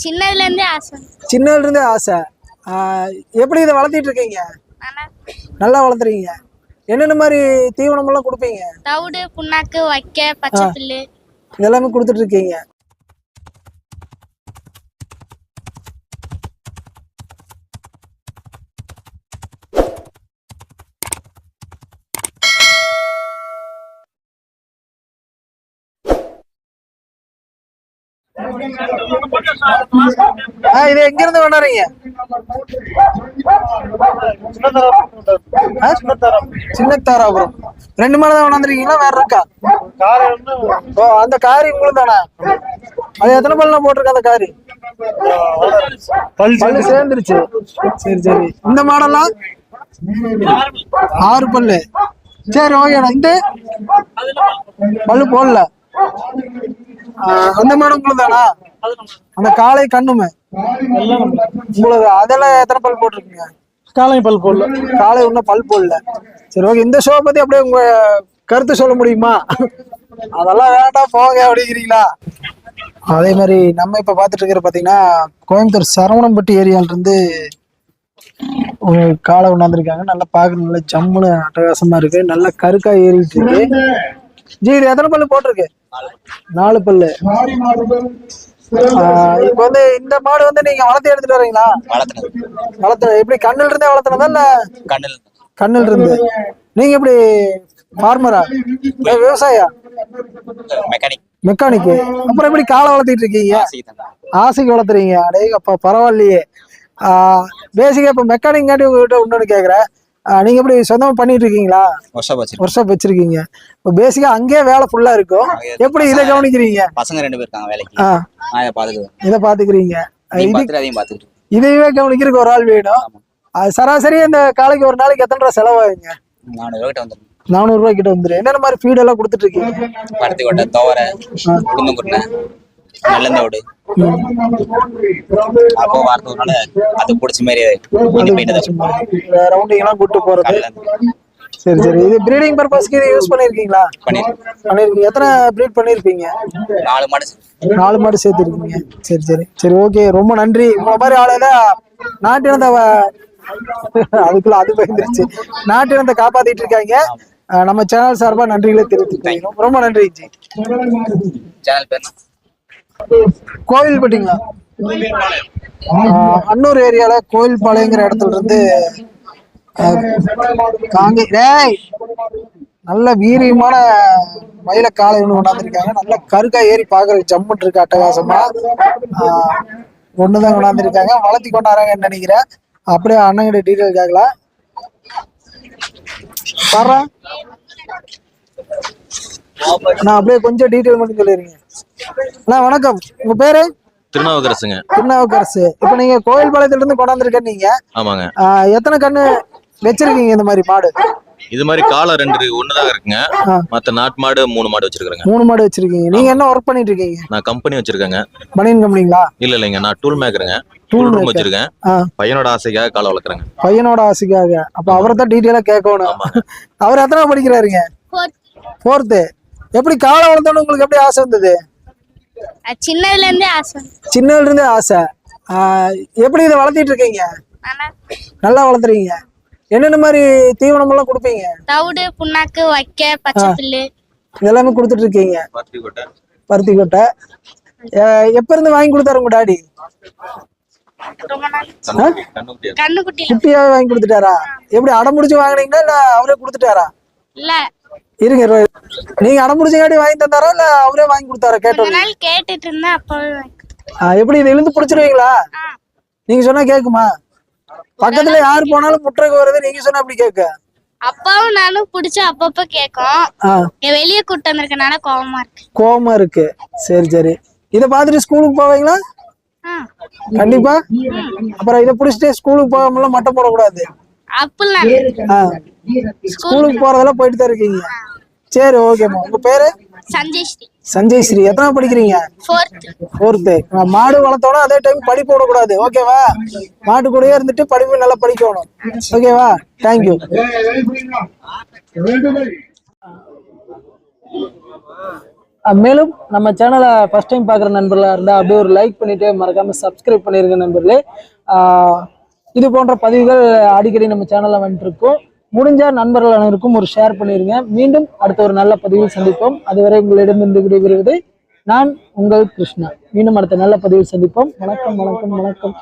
சின்னதுல இருந்தே ஆசை. சின்னதுல இருந்தே ஆசை. எப்படி இதை வளர்த்திட்டு இருக்கீங்க? நல்லா வளர்த்துறீங்க. என்னென்ன மாதிரி தீவனம் எல்லாம் கொடுப்பீங்க? தவிடு, புண்ணாக்கு, வைக்க, பச்சை புல்லு இதெல்லாமே கொடுத்துட்டு இருக்கீங்க. இது எங்க இருந்து கொண்டாடுறீங்க? சின்னத்தாராபுரம். 2 மாடு தான் கொண்டாந்துருக்கீங்களா? வேற இருக்கா? அந்த காரி உங்களுக்கு தானே? அது எத்தனை பல்ல போட்டிருக்க அந்த காரி? பல்லு சேர்ந்துருச்சு. சரி சரி. இந்த மாடெல்லாம் 6 பல்லு. சரி ஓகேண்ணா. இந்த பல்லு போடல. அந்த மாடு உங்களுக்கு தானா? அந்த காளை கண்ணுமே உங்களுக்கு. அதெல்லாம் எத்தனை பல் போட்டிருக்கீங்க? காளை பல் போடல. காளை இன்னும் பல் போடல. சரி ஓகே. இந்த ஷோ பத்தி அப்படியே உங்க கருத்து சொல்ல முடியுமா? அதெல்லாம் வேண்டாம் போங்க அப்படிங்கிறீங்களா? அதே மாதிரி நம்ம இப்ப பாத்துட்டு இருக்கிற பாத்தீங்கன்னா கோயம்புத்தூர் சரவணம்பட்டி ஏரியால இருந்து ஒரு காளை கொண்டாந்துருக்காங்க. நல்லா பாக்குற நல்ல ஜம்முன்னு அட்டகாசமா இருக்கு. நல்ல கருக்காய் ஏறிட்டு இருக்கு. ஜி இது எத்தனை பல்லு போட்டிருக்கு? 4 பல்லு. இப்ப வந்து இந்த மாடு வந்து நீங்க வளர்த்து எடுத்துட்டு வரீங்களா? வளர்த்து எப்படி கண்ணுல இருந்தே வளர்த்துனதா இல்ல? கண்ணுல இருந்து. நீங்க எப்படி ஃபார்மரா விவசாயியா? மெக்கானிக். அப்புறம் எப்படி காளை வளர்த்திட்டு இருக்கீங்க? ஆசைக்கு வளர்த்துறீங்க. அடே அப்பா பரவாயில்லையே. பேசிக்கா இப்ப மெக்கானிக் காட்டி உங்ககிட்ட இன்னொன்னு கேக்குறேன். நீங்க எப்படி சொந்தமா பண்ணிட்டு இருக்கீங்களா? ஒர்க்ஷாப் வச்சிருக்கீங்க. இப்போ பேசிக்கா அங்கேயே வேலை ஃபுல்லா இருக்கும். எப்படி இதை கவனிக்கிறீங்க? பசங்க 2 பேர் இருக்காங்க வேலைக்கு. இதை பாத்துக்கிறீங்க. இதையே கவனிக்கிறதுக்கு ஒரு ஆள் வேணும். சராசரி இந்த காலைக்கு ஒரு நாளைக்கு எத்தனை ரூபா செலவாகுங்க? 400 ரூபாய் கிட்ட வந்துடும். என்னென்ன மாதிரி ஃபீட் எல்லாம் கொடுத்துட்டு இருக்கீங்க? பருத்தி கொட்டை, துவரை, உளுந்தங்குட்டை, நல்லந்தோடு. அப்போ வாரத்துக்குனால அது பிடிச்ச மாதிரி ரவுண்டிங் எல்லாம் கூட்டு போறது. சரி சரி. இது பிரீடிங் பர்பஸ்க்கு இது யூஸ் பண்ணிருக்கீங்களா? பண்ணிருக்கீங்க. எத்தனை பிரீட் பண்ணிருப்பீங்க? 4 மாடு சேர்த்துருக்கீங்க. சரி சரி சரி ஓகே. ரொம்ப நன்றி. உங்களை மாதிரி ஆளுல நாட்டினத்தை அதுக்குள்ள அது பயந்துருச்சு. நாட்டினத்தை காப்பாத்திட்டு இருக்காங்க. நம்ம சேனல் சார்பா நன்றிகளை தெரிவித்துக்கிறோம். ரொம்ப நன்றி ஜி. கோவில்பட்டிங்களா? அன்னூர் ஏரியால கோவில்பாளையங்கிற இடத்துல இருந்து நல்ல வீரியமான மயில காளை ஒண்ணு கொண்டாந்துருக்காங்க. நல்ல கருக்கா ஏறி பாக்குற ஜம்முன்னு இருக்கு. அட்டகாசமா ஒண்ணுதான் கொண்டாந்துருக்காங்க. வளர்த்தி கொண்டாடுறாங்கன்னு நினைக்கிறேன். அப்படியே அண்ணங்கிட்ட டீட்டெயில் கேட்கலாம். வர்றேன் நான் அப்படியே கொஞ்சம் டீட்டெயில் மட்டும் சொல்லிடுறீங்க. வணக்கம். உங்க பேரு? திருநாவுக்கரசுங்க. திருநாவுக்கரசு. இப்ப நீங்க கோவில்பாளையத்துல இருந்து கொண்டாந்துருக்கேன். நீங்க ஆமாங்க. எத்தனை கண்ணு வச்சிருக்கீங்க இந்த மாதிரி மாடு? இது மாதிரி காலை 2 ஒண்ணுதான் இருக்குங்க. மத்த நாட்டு மாடு 3 மாடு வச்சிருக்கேங்க. 3 மாடு வச்சிருக்கீங்க. நீங்க என்ன ஒர்க் பண்ணிட்டு இருக்கீங்க? நான் கம்பெனி வச்சிருக்கேங்க. பனியன் கம்பெனிங்களா? இல்லைங்க, நான் டூல் மேக்கருங்க. டூல் ரூம் வச்சிருக்கேன். பையனோட ஆசைக்காக காலை வளர்க்குறேங்க. பையனோட ஆசைக்காக. அப்ப அவரை தான் டீட்டெயிலா கேட்கணும். அவர் எத்தனை படிக்கிறாருங்க? 4th. எப்படி காலை வளர்த்தோன்னு உங்களுக்கு எப்படி ஆசை வந்தது? சின்னதுல இருந்தே ஆசை. சின்னதுல இருந்தே ஆசை. எப்படி இதை வளர்த்திட்டு இருக்கீங்க? நல்லா வளர்த்துறீங்க. என்னென்ன மாதிரி தீவனம் எல்லாம் கொடுப்பீங்க? தவிடு, புண்ணாக்கு, வைக்க, பச்சை புல்லு இதெல்லாமே கொடுத்துட்டு இருக்கீங்க. பருத்தி கொட்டை. எப்ப இருந்து வாங்கி கொடுத்தாரு உங்க டாடி? குட்டியாவே வாங்கி கொடுத்துட்டாரா? எப்படி அடம்பிடிச்சு வாங்கினீங்களா இல்ல அவரே கொடுத்துட்டாரா? இல்ல இருங்க. நீங்க அடம்பிடிச்சாடி வாங்கி தந்தாரா இல்ல அவரே வாங்கி கொடுத்தாரா? கேட்டுட்டு இருந்தேன். எப்படி இதை இழுந்து பிடிச்சிருவீங்களா? நீங்க சொன்னா கேக்குமா? பக்கத்துல யாரு போனாலும் முட்டைக்கு வருது. நீங்க சொன்னா அப்படி கேட்க அப்பாவும் நானும் பிடிச்சு அப்பப்ப கேட்கும். வெளியே கூட்டு வந்திருக்கனால கோவமா இருக்கு. சரி சரி. இதை பாத்துட்டு ஸ்கூலுக்கு போவீங்களா? கண்டிப்பா. அப்புறம் இதை பிடிச்சிட்டு ஸ்கூலுக்கு போகாமல மட்டை போடக்கூடாது. ஸ்கூலுக்கு போறதெல்லாம் போயிட்டு தான் இருக்கீங்க. சரி ஓகேம்மா. உங்க பேரு? சஞ்சய் ஸ்ரீ. எத்தனை படிக்கிறீங்க? 4th. மாடு வளர்த்தோட அதே டைம் படிப்பு விடக்கூடாது. ஓகேவா? மாட்டு கூடயே இருந்துட்டு படிப்பு நல்லா படிக்கணும். ஓகேவா? தேங்க்யூ. மேலும் நம்ம சேனலை ஃபர்ஸ்ட் டைம் பார்க்குற நண்பர்களாக இருந்தால் அப்படியே ஒரு லைக் பண்ணிட்டு மறக்காம சப்ஸ்கிரைப் பண்ணிருங்க நண்பர்களே. இது போன்ற பதிவுகள் அடிக்கடி நம்ம சேனலில் வந்துட்டு இருக்கோம். முடிஞ்ச நண்பர்கள் அனைவருக்கும் ஒரு ஷேர் பண்ணிருங்க. மீண்டும் அடுத்த ஒரு நல்ல பதிவில் சந்திப்போம். அதுவரை உங்களிடமிருந்து விடைபெறுவது நான் உங்கள் கிருஷ்ணா. மீண்டும் அடுத்த நல்ல பதிவில் சந்திப்போம். வணக்கம் வணக்கம் வணக்கம்.